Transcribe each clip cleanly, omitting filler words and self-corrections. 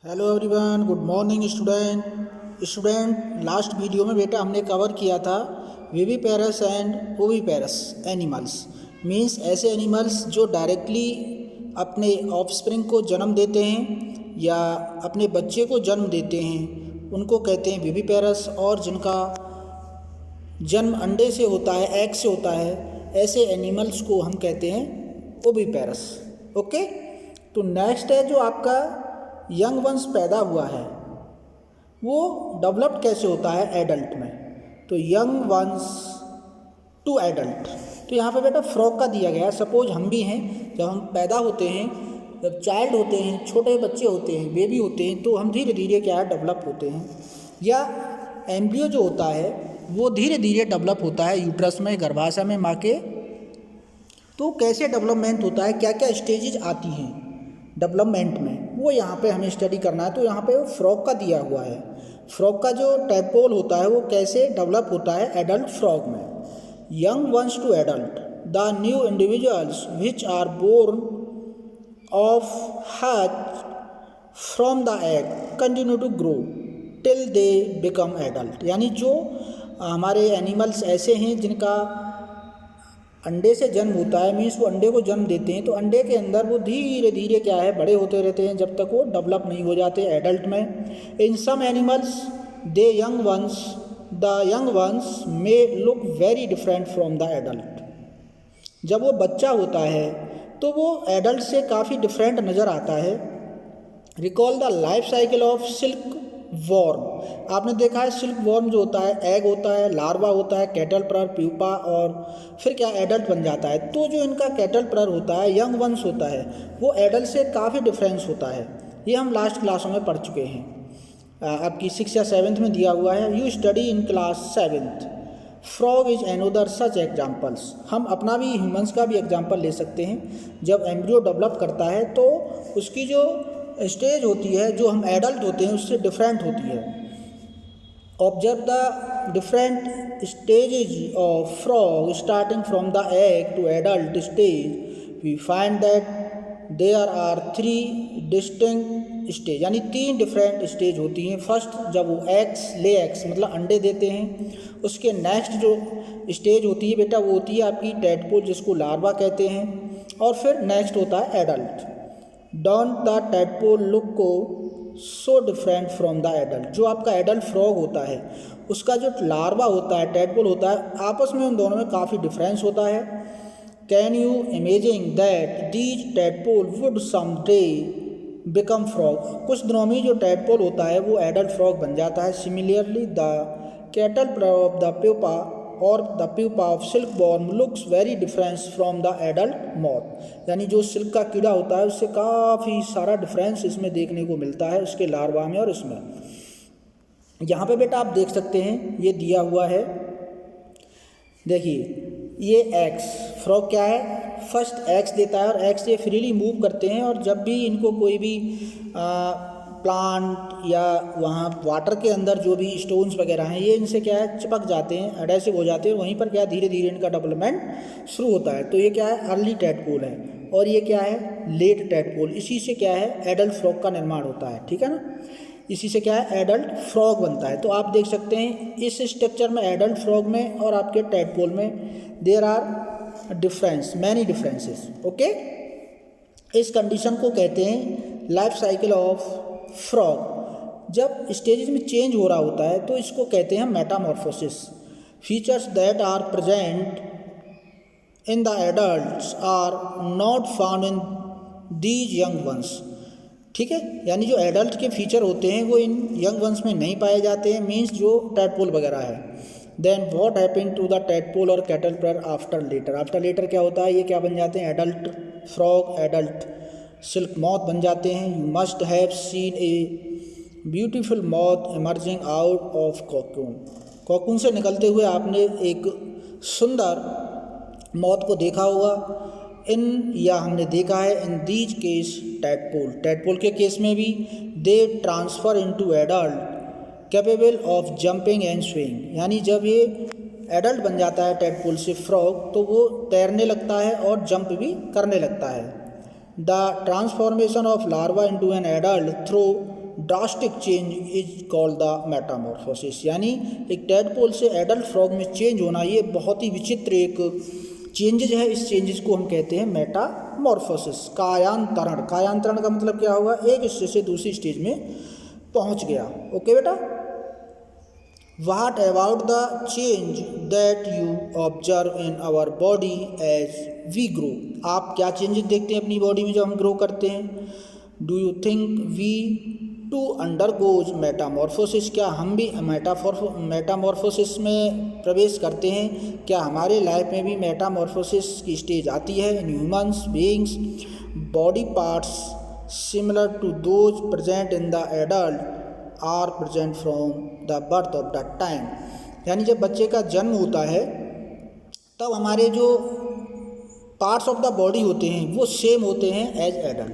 Hello everyone, good morning student. Last video में बेटा हमने कवर किया था viviparous and oviparous animals. Means ऐसे एनिमल्स जो डायरेक्टली अपने ऑफस्प्रिंग को जन्म देते हैं या अपने बच्चे को जन्म देते हैं उनको कहते हैं विविपेरस, और जिनका जन्म अंडे से होता है, एग से होता है, ऐसे एनिमल्स को हम कहते हैं ओविपेरस। ओके, तो नेक्स्ट है जो आपका यंग वंस पैदा हुआ है वो डेवलप्ड कैसे होता है एडल्ट में। तो यंग वंस टू एडल्ट, तो यहाँ पे बेटा फ्रॉग का दिया गया है। सपोज हम भी हैं, जब हम पैदा होते हैं, जब चाइल्ड होते हैं, छोटे बच्चे होते हैं, बेबी होते हैं, तो हम धीरे धीरे क्या है डेवलप होते हैं, या एम्ब्रियो जो होता है वो धीरे धीरे डेवलप होता है यूट्रस में, गर्भाशय में माँ के। तो कैसे डेवलपमेंट होता है, क्या क्या स्टेजेज आती हैं डेवलपमेंट में, वो यहाँ पे हमें स्टडी करना है। तो यहाँ पे फ्रॉग का दिया हुआ है, फ्रॉग का जो टैडपोल होता है वो कैसे डेवलप होता है एडल्ट फ्रॉग में। Young ones to adult, the new individuals which are born of hatch from the egg continue to grow till they become adult. यानी जो हमारे एनिमल्स ऐसे हैं जिनका अंडे से जन्म होता है, मीन्स वो अंडे को जन्म देते हैं, तो अंडे के अंदर वो धीरे धीरे क्या है बड़े होते रहते हैं जब तक वो डेवलप नहीं हो जाते एडल्ट में। In some animals the young ones may look very different from the adult. जब वो बच्चा होता है तो वो एडल्ट से काफ़ी डिफरेंट नज़र आता है। Recall the life cycle of silk warm. आपने देखा है सिल्क वॉर्म जो होता है, एग होता है, लार्वा होता है, कैटरपिलर, प्यूपा, और फिर क्या एडल्ट बन जाता है। तो जो इनका कैटरपिलर होता है, यंग वंस होता है, वो एडल्ट से काफ़ी डिफरेंस होता है। ये हम लास्ट क्लासों में पढ़ चुके हैं, आपकी 6 या 7th में दिया हुआ है। You study in class 7th। Frog is another such examples. हम अपना भी ह्यूमंस का भी एग्जाम्पल ले सकते हैं। जब एम्ब्रियो डेवलप करता है तो उसकी जो स्टेज होती है, जो हम एडल्ट होते हैं उससे डिफरेंट होती है। Observe the different stages of frog starting from the egg to adult stage. We find that there are 3 distinct stage, यानी 3 डिफरेंट स्टेज होती हैं। फर्स्ट जब वो ले एग्स मतलब अंडे देते हैं, उसके नेक्स्ट जो स्टेज होती है बेटा वो होती है आपकी टैडपोल, जिसको लार्वा कहते हैं, और फिर नेक्स्ट होता है adult. Don't the tadpole look को so different from the adult. जो आपका एडल्ट फ्रॉग होता है उसका जो लार्वा होता है, टैडपोल होता है, आपस में उन दोनों में काफ़ी डिफरेंस होता है। Can you imagine that these tadpole would some day become frog. कुछ दिनों में जो टैडपोल होता है वो एडल्ट फ्रॉग बन जाता है। Similarly the caterpillar of the pupa और the pupa of silk worm looks very difference from the adult moth. यानी जो सिल्क का कीड़ा होता है उससे काफ़ी सारा डिफरेंस इसमें देखने को मिलता है, उसके लार्वा में और इसमें। यहाँ पे बेटा आप देख सकते हैं ये दिया हुआ है, देखिए ये एग्स। फ्रॉग क्या है, फर्स्ट एग्स देता है और एग्स ये फ्रीली मूव करते हैं, और जब भी इनको कोई भी प्लांट या वहाँ वाटर के अंदर जो भी स्टोन्स वगैरह हैं ये इनसे क्या है चिपक जाते हैं, एडेसिव हो जाते हैं, वहीं पर क्या धीरे धीरे इनका डेवलपमेंट शुरू होता है। तो ये क्या है अर्ली टैडपोल है, और ये क्या है लेट टैडपोल। इसी से क्या है एडल्ट फ्रॉग का निर्माण होता है, ठीक है ना। इसी से क्या है एडल्ट फ्रॉग बनता है। तो आप देख सकते हैं इस स्ट्रक्चर में एडल्ट फ्रॉग में और आपके टैडपोल में there are difference, many differences. Okay, इस कंडीशन को कहते हैं लाइफ साइकिल ऑफ फ्रॉग। जब स्टेजेस में चेंज हो रहा होता है तो इसको कहते हैं metamorphosis. Features that are present in the adults are not found in these young ones. ठीक है, यानी जो एडल्ट के फीचर होते हैं वो इन यंग वंस में नहीं पाए जाते हैं, मीन्स जो टैडपोल वगैरह है। Then what happen to the tadpole और caterpillar after later. After later क्या होता है, ये क्या बन जाते हैं adult frog, adult silk moth बन जाते हैं। You must have seen a beautiful moth emerging out of cocoon. Cocoon से निकलते हुए आपने एक सुंदर मॉथ को देखा होगा। या हमने देखा है इन दीज केस टैडपोल के केस में भी they transfer into adult capable of jumping and swing. यानी जब ये एडल्ट बन जाता है टैडपोल से फ्रॉग तो वो तैरने लगता है और जंप भी करने लगता है। The transformation of larva into an adult through drastic change is called the Metamorphosis. यानी एक टैडपोल से एडल्ट फ्रॉग में चेंज होना, ये बहुत ही विचित्र एक चेंजेज है। इस चेंजेस को हम कहते हैं मेटामॉर्फोसिस, कायांतरण। कायांतरण का मतलब क्या होगा, एक स्टेज से दूसरी स्टेज में पहुंच गया। ओके बेटा। What about the change that you observe in our body as we grow? आप क्या चेंजेस देखते हैं अपनी बॉडी में जब हम ग्रो करते हैं? Do you think we too undergoes metamorphosis? क्या हम भी मेटामॉर्फोसिस में प्रवेश करते हैं? क्या हमारे लाइफ में भी मेटामॉर्फोसिस की स्टेज आती है? In humans beings body parts similar to those present in the adult are present from the birth of the time. यानी जब बच्चे का जन्म होता है तब हमारे जो पार्ट्स ऑफ द बॉडी होते हैं वो सेम होते हैं एज एडल्ट,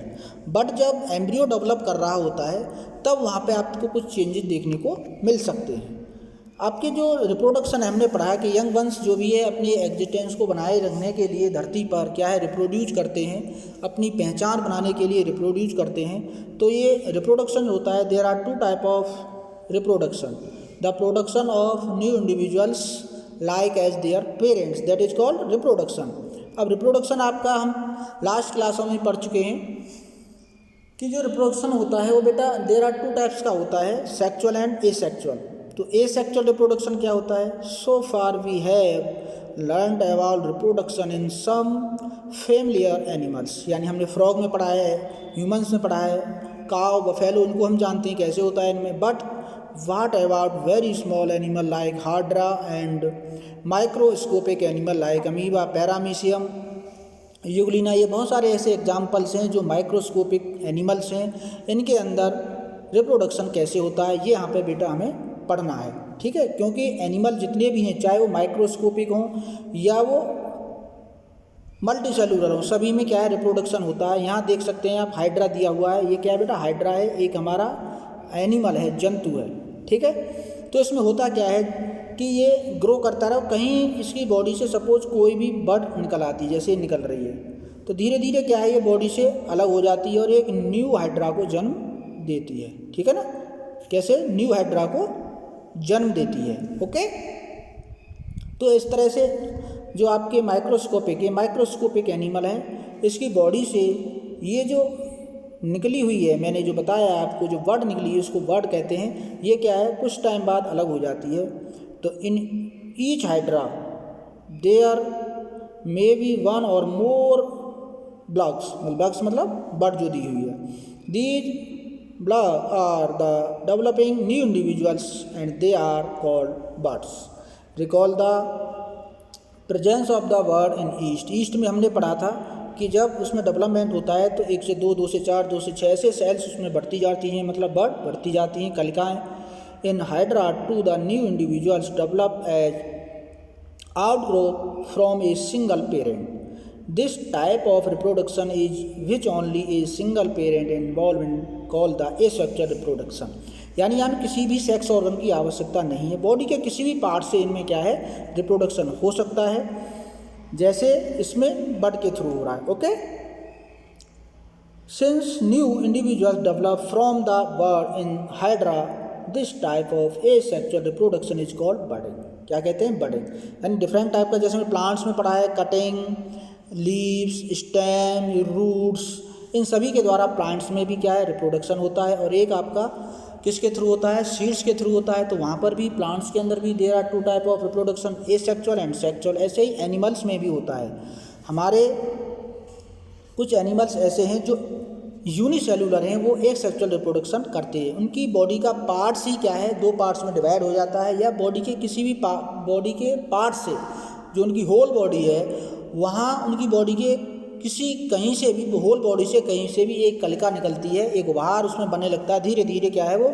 बट जब एम्ब्रियो डेवलप कर रहा होता है तब वहाँ पे आपको कुछ चेंजेस देखने को मिल सकते हैं। आपके जो रिप्रोडक्शन हमने पढ़ा है कि यंग वंस जो भी है अपनी एग्जिस्टेंस को बनाए रखने के लिए धरती पर क्या है रिप्रोड्यूस करते हैं, अपनी पहचान बनाने के लिए रिप्रोड्यूस करते हैं। तो ये रिप्रोडक्शन होता है, there are two type of reproduction, the production of new individuals like as their parents, that is called reproduction. अब रिप्रोडक्शन आपका हम लास्ट क्लासों में पढ़ चुके हैं कि जो रिप्रोडक्शन होता है वो बेटा देयर आर टू टाइप्स का होता है, सेक्चुअल एंड एसेक्चुअल। तो एसेक्चुअल रिप्रोडक्शन क्या होता है? So far we have learned about reproduction in some familiar animals. यानी हमने फ्रॉग में पढ़ा है, ह्यूमंस में पढ़ा है, काव बफेलो इनको हम जानते हैं कैसे होता है इनमें। But what about very small animal like hydra and microscopic animal like amoeba, paramecium, euglena. ये बहुत सारे ऐसे एग्जाम्पल्स हैं जो माइक्रोस्कोपिक एनिमल्स हैं, इनके अंदर रिप्रोडक्शन कैसे होता है ये यहाँ पे बेटा हमें पढ़ना है। ठीक है, क्योंकि एनिमल जितने भी हैं चाहे वो माइक्रोस्कोपिक हों या वो मल्टी सेलुलर हों, सभी में क्या है रिप्रोडक्शन होता है। यहाँ देख सकते हैं आप हाइड्रा दिया हुआ है, ये क्या है बेटा हाइड्रा है, एक हमारा एनिमल है, जंतु है। ठीक है, तो इसमें होता क्या है कि ये ग्रो करता रहा, कहीं इसकी बॉडी से सपोज कोई भी बर्ड निकल आती है, जैसे निकल रही है, तो धीरे धीरे क्या है ये बॉडी से अलग हो जाती है और एक न्यू हाइड्रा को जन्म देती है। ठीक है ना, कैसे न्यू हाइड्रा को जन्म देती है। ओके, तो इस तरह से जो आपके माइक्रोस्कोपिक एनिमल है, इसकी बॉडी से ये जो निकली हुई है, मैंने जो बताया आपको जो वर्ड निकली है उसको वर्ड कहते हैं, ये क्या है कुछ टाइम बाद अलग हो जाती है। तो in each hydra there may be one और मोर ब्लग्स मतलब बर्ड जो दी हुई है, these blood are the developing new individuals and they are called buds. Recall the presence of the word in yeast में हमने पढ़ा था कि जब उसमें डेवलपमेंट होता है तो 1 से 2, 2 से 4, 2 से 6 ऐसे सेल्स उसमें बढ़ती जाती हैं, मतलब बर्ड बढ़ती जाती हैं, कलिकाएँ। In hydra to the new individuals develop as outgrowth from a single parent. This type of reproduction is which only a single parent involved in called the asexual reproduction. यानी यहाँ किसी भी सेक्स ऑर्गन की आवश्यकता नहीं है, body के किसी भी पार्ट से इनमें क्या है रिप्रोडक्शन हो सकता है, जैसे इसमें बर्ड के थ्रू हो रहा है। Okay, since new individuals develop from the bud in hydra, this type of asexual reproduction is called budding. क्या कहते हैं? बर्डिंग। यानी डिफरेंट टाइप का, जैसे हमने प्लांट्स में पढ़ा है कटिंग, लीव्स, स्टेम, रूट्स, इन सभी के द्वारा प्लांट्स में भी क्या है रिप्रोडक्शन होता है। और एक आपका किसके थ्रू होता है? सीड्स के थ्रू होता है। तो वहाँ पर भी प्लांट्स के अंदर भी there are two type of reproduction, asexual and sexual. ऐसे ही एनिमल्स में भी होता है। हमारे कुछ एनिमल्स ऐसे हैं जो यूनिसेलुलर हैं, वो एक सेक्सुअल रिप्रोडक्शन करते हैं। उनकी बॉडी का पार्ट्स ही क्या है 2 पार्ट्स में डिवाइड हो जाता है, या बॉडी के किसी भी बॉडी के पार्ट से जो उनकी होल बॉडी है वहाँ उनकी बॉडी के किसी कहीं से भी, होल बॉडी से कहीं से भी एक कलिका निकलती है, एक उभार उसमें बनने लगता है। धीरे धीरे क्या है वो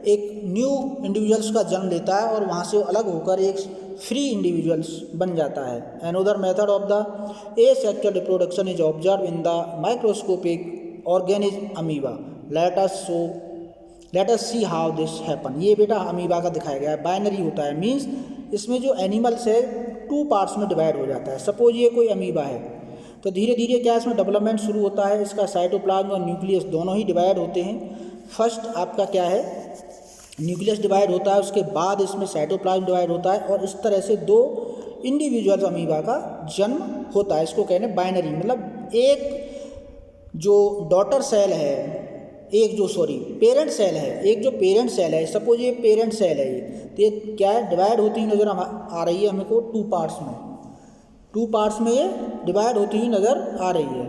एक न्यू इंडिविजुअल्स का जन्म लेता है और वहाँ से अलग होकर एक फ्री इंडिविजुअल्स बन जाता है। Another method of the asexual reproduction is observe in the microscopic organism amoeba. Let us see how this happen. ये बेटा अमीबा का दिखाया गया है, बाइनरी होता है, मीन्स इसमें जो एनिमल्स है 2 पार्ट्स में डिवाइड हो जाता है। सपोज ये कोई अमीबा है तो धीरे धीरे क्या इसमें डेवलपमेंट शुरू होता है, इसका साइटोप्लाज्म और न्यूक्लियस दोनों ही डिवाइड होते हैं। फर्स्ट आपका क्या है, न्यूक्लियस डिवाइड होता है, उसके बाद इसमें साइटोप्लाज्म डिवाइड होता है और इस तरह से 2 इंडिविजुअल अमीबा का जन्म होता है। इसको कहते हैं बाइनरी, मतलब एक जो डॉटर सेल है, पेरेंट सेल है, एक जो पेरेंट सेल है, सपोज ये पेरेंट सेल है, तो ये क्या है, डिवाइड होती हुई नज़र आ रही है हमको 2 पार्ट्स में ये डिवाइड होती हुई नज़र आ रही है।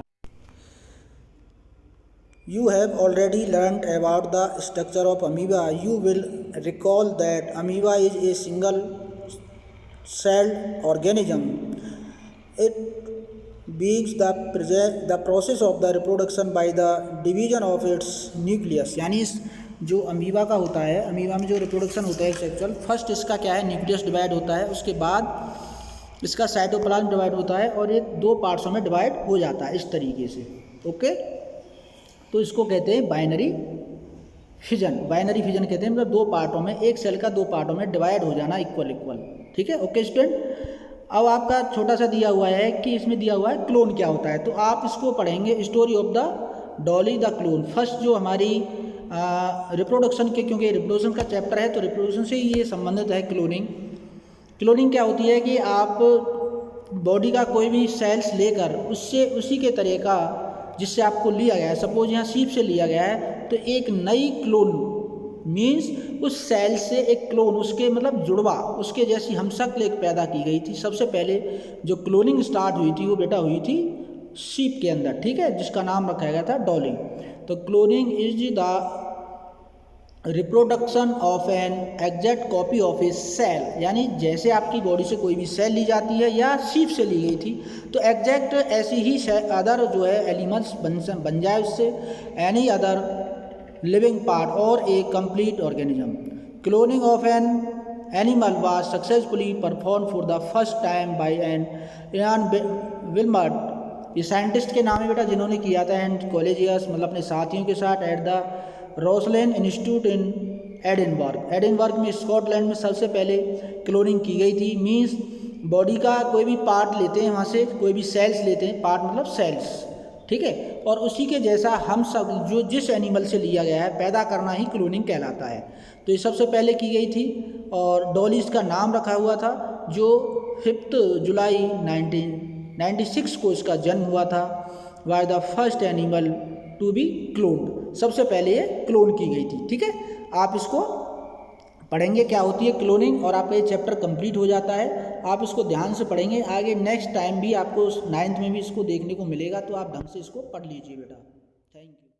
You have already learnt about the structure of amoeba. You will recall that amoeba is a single-celled organism. It begins the process of the reproduction by the division of its nucleus. यानी इस जो amoeba का होता है, amoeba में जो reproduction होता है सेक्सुअल, फर्स्ट इसका क्या है, न्यूक्लियस डिवाइड होता है, उसके बाद इसका साइटोप्लाज्म डिवाइड होता है और ये 2 पार्ट्सों में डिवाइड हो जाता है इस तरीके से। ओके, तो इसको कहते हैं बाइनरी फिजन कहते हैं, मतलब 2 पार्टों में, एक सेल का 2 पार्टों में डिवाइड हो जाना इक्वल। ठीक है, ओके स्टूडेंट। अब आपका छोटा सा दिया हुआ है कि इसमें दिया हुआ है क्लोन क्या होता है, तो आप इसको पढ़ेंगे story of the Dolly the clone. First जो हमारी रिप्रोडक्शन के, क्योंकि रिप्रोडक्शन का चैप्टर है तो रिप्रोडक्शन से ही ये संबंधित है क्लोनिंग क्या होती है कि आप बॉडी का कोई भी सेल्स लेकर उससे उसी के तरह का जिससे आपको लिया गया है, सपोज यहाँ शीप से लिया गया है, तो एक नई क्लोन मीन्स उस सेल से एक क्लोन, उसके मतलब जुड़वा, उसके जैसी हमशक्ल एक पैदा की गई थी। सबसे पहले जो क्लोनिंग स्टार्ट हुई थी वो बेटा हुई थी शीप के अंदर, ठीक है, जिसका नाम रखा गया था डॉली। तो cloning is the reproduction of an exact copy of a cell, यानी जैसे आपकी बॉडी से कोई भी सेल ली जाती है या शीप से ली गई थी, तो एग्जैक्ट ऐसी ही अदर जो है एलिमेंट्स बन जाए उससे, एनी अदर लिविंग पार्ट और a complete organism. Cloning of an animal was successfully perform for the first time by an Ian Wilmut. ये साइंटिस्ट के नाम है बेटा जिन्होंने किया था, एंड कॉलेजियस मतलब अपने साथियों के साथ at the Roslin Institute in Edinburgh में, स्कॉटलैंड में सबसे पहले क्लोनिंग की गई थी। मीन्स बॉडी का कोई भी पार्ट लेते हैं, वहाँ से कोई भी सेल्स लेते हैं, पार्ट मतलब सेल्स, ठीक है, और उसी के जैसा हम सब जो जिस एनिमल से लिया गया है पैदा करना ही क्लोनिंग कहलाता है। तो ये सबसे पहले की गई थी और डॉली इसका नाम रखा हुआ था, जो 5 जुलाई 1996 को इसका जन्म हुआ था। Was the first animal to be cloned, सबसे पहले ये क्लोन की गई थी। ठीक है, आप इसको पढ़ेंगे क्या होती है क्लोनिंग, और आपका ये चैप्टर कंप्लीट हो जाता है। आप इसको ध्यान से पढ़ेंगे, आगे नेक्स्ट टाइम भी आपको 9th में भी इसको देखने को मिलेगा, तो आप ढंग से इसको पढ़ लीजिए बेटा। Thank you.